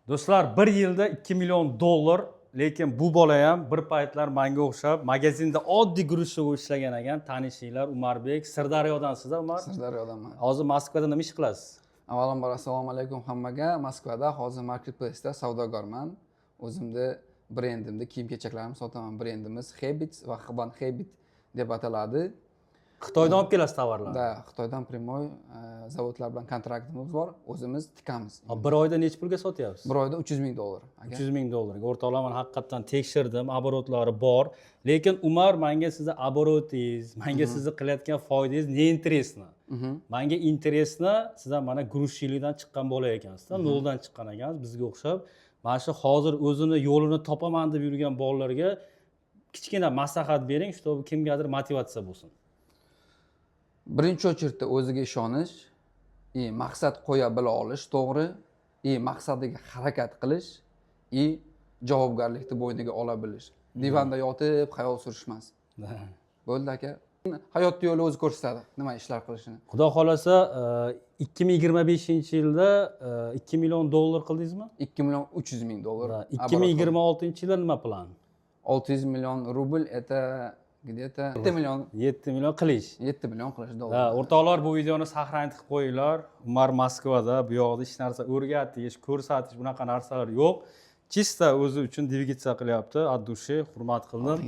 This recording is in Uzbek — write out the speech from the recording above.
Do'stlar, bir yilda 2 million dollar, lekin bu bola ham bir paytlar menga o'xshab magazinda oddiy grushchig'i ishlagan ekan. Tanishinglar, Umarbek, Sirdaryodansiz-a, Umar? Sirdaryodanman. Hozir Moskvada nima ish qilasiz? Avvalambor assalomu alaykum hammaga. Moskvada hozir marketplace'da savdogarman. O'zimda brendimda kiyim-kechaklarni sotaman. Brendimiz Habits va Xiban Habit deb ataladi. Xitoydan olib kelasiz tovarlarni. Da, Xitoydan primoy zavodlar bilan kontraktimiz bor. O'zimiz tikamiz. Bir oyda necha pulga sotyapsiz? Bir oyda 300 ming dollar. 300 ming dollarga. O'rtoqlar, haqiqatdan tekshirdim, oborotlari bor. Lekin Umar, menga sizni oborotingiz, menga sizni qilayotgan foydangiz ne interesno. Menga interesno, sizlar mana grushchilikdan chiqqan bola ekansizda, noldan chiqqan ekansiz, bizga o'xshab. Mana shu hozir o'zini yo'lini topaman deb yurgan bolalarga kichkina maslahat bering, чтобы kimgadir motivatsiya bo'lsin. Birinchi o'chirda o'ziga ishonish, maqsad qo'ya bila olish, to'g'ri, maqsadiga harakat qilish, javobgarlikni bo'yniga ola bilish. Divanda yotib xayol surishmas. Bo'ldi aka. Hayot yo'li o'zi ko'rsatadi nima ishlar qilishini. Xudo xolasa 2025-yilda 2 million dollar qildingizmi? 2 million 300 ming dollar. 2026-yilda nima plan? 600 million rubl это где-то 7 million 7 million qilish. 7 million qilish dollar. O'rtoqlar, bu videoni saqlanib qo'yinglar. Umar Moskvada bu yoqda hech narsa o'rgatish, ko'rsatish bunaqa narsalar yo'q. Chista o'zi uchun dvigatsiya qilyapti. Ad dushi hurmat qildim.